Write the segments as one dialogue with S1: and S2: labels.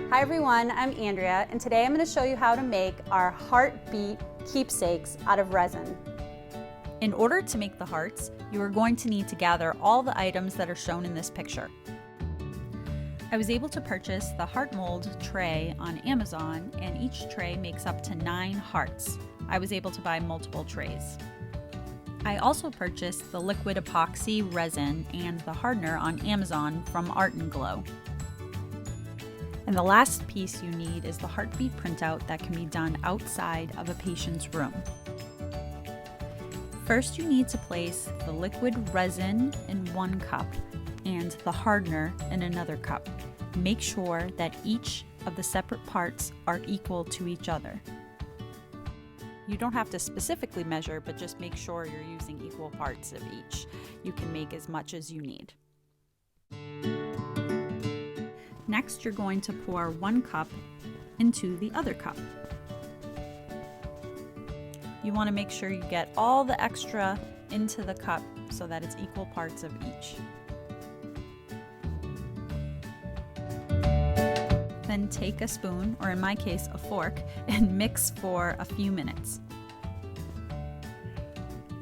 S1: Hi everyone, I'm Andrea, and today I'm going to show you how to make our heartbeat keepsakes out of resin.
S2: In order to make the hearts, you are going to need to gather all the items that are shown in this picture. I was able to purchase the heart mold tray on Amazon, and each tray makes up to 9 hearts. I was able to buy multiple trays. I also purchased the liquid epoxy resin and the hardener on Amazon from Art & Glow. And the last piece you need is the heartbeat printout that can be done outside of a patient's room. First, you need to place the liquid resin in one cup and the hardener in another cup. Make sure that each of the separate parts are equal to each other. You don't have to specifically measure, but just make sure you're using equal parts of each. You can make as much as you need. Next, you're going to pour 1 cup into the other cup. You want to make sure you get all the extra into the cup so that it's equal parts of each. Then take a spoon, or in my case, a fork, and mix for a few minutes.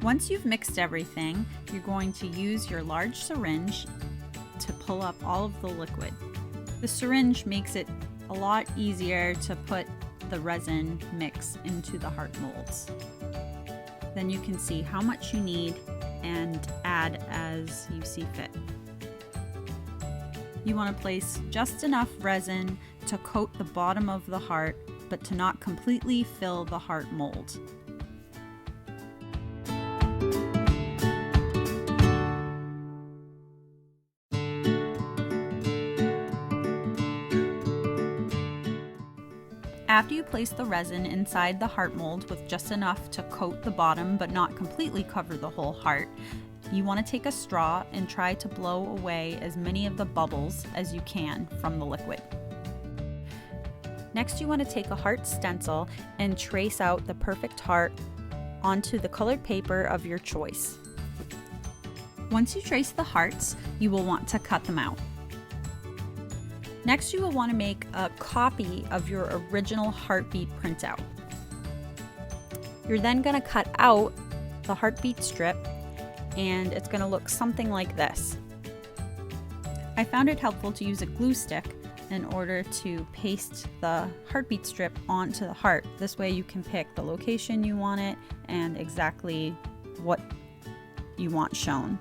S2: Once you've mixed everything, you're going to use your large syringe to pull up all of the liquid. The syringe makes it a lot easier to put the resin mix into the heart molds. Then you can see how much you need and add as you see fit. You want to place just enough resin to coat the bottom of the heart, but to not completely fill the heart mold. After you place the resin inside the heart mold with just enough to coat the bottom but not completely cover the whole heart, you want to take a straw and try to blow away as many of the bubbles as you can from the liquid. Next, you want to take a heart stencil and trace out the perfect heart onto the colored paper of your choice. Once you trace the hearts, you will want to cut them out. Next, you will want to make a copy of your original heartbeat printout. You're then going to cut out the heartbeat strip, and it's going to look something like this. I found it helpful to use a glue stick in order to paste the heartbeat strip onto the heart. This way you can pick the location you want it and exactly what you want shown.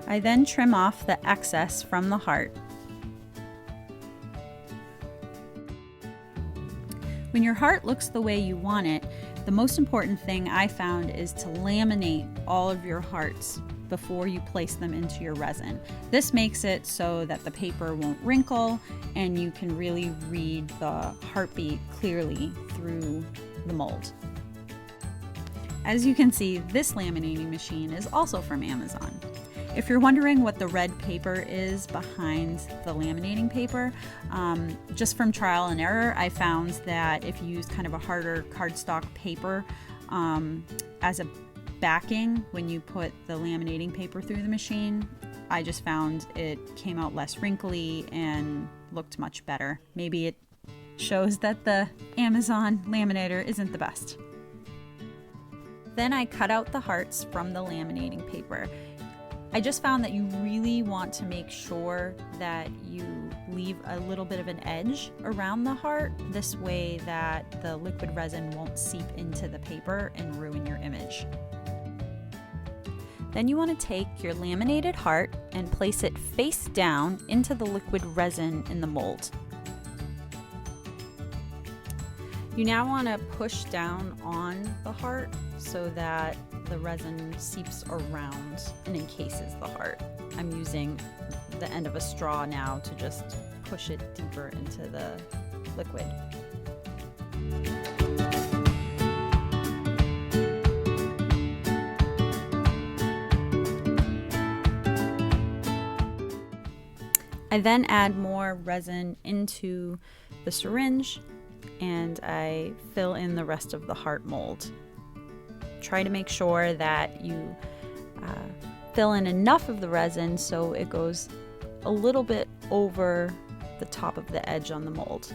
S2: I then trim off the excess from the heart. When your heart looks the way you want it, the most important thing I found is to laminate all of your hearts before you place them into your resin. This makes it so that the paper won't wrinkle and you can really read the heartbeat clearly through the mold. As you can see, this laminating machine is also from Amazon. If you're wondering what the red paper is behind the laminating paper, just from trial and error, I found that if you use kind of a harder cardstock paper as a backing when you put the laminating paper through the machine, I just found it came out less wrinkly and looked much better. Maybe it shows that the Amazon laminator isn't the best. Then I cut out the hearts from the laminating paper. I just found that you really want to make sure that you leave a little bit of an edge around the heart. This way that the liquid resin won't seep into the paper and ruin your image. Then you want to take your laminated heart and place it face down into the liquid resin in the mold. You now want to push down on the heart so that the resin seeps around and encases the heart. I'm using the end of a straw now to just push it deeper into the liquid. I then add more resin into the syringe and I fill in the rest of the heart mold. Try to make sure that you fill in enough of the resin so it goes a little bit over the top of the edge on the mold.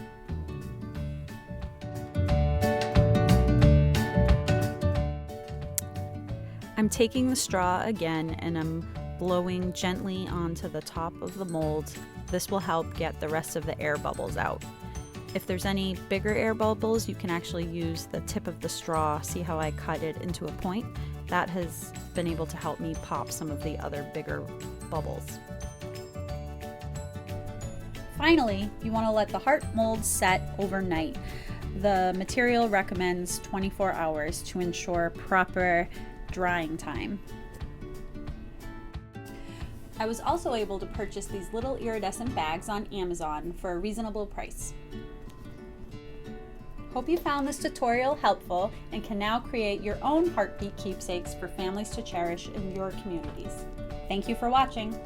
S2: I'm taking the straw again and I'm blowing gently onto the top of the mold. This will help get the rest of the air bubbles out. If there's any bigger air bubbles, you can actually use the tip of the straw. See how I cut it into a point? That has been able to help me pop some of the other bigger bubbles. Finally, you want to let the heart mold set overnight. The material recommends 24 hours to ensure proper drying time. I was also able to purchase these little iridescent bags on Amazon for a reasonable price. Hope you found this tutorial helpful and can now create your own heartbeat keepsakes for families to cherish in your communities. Thank you for watching.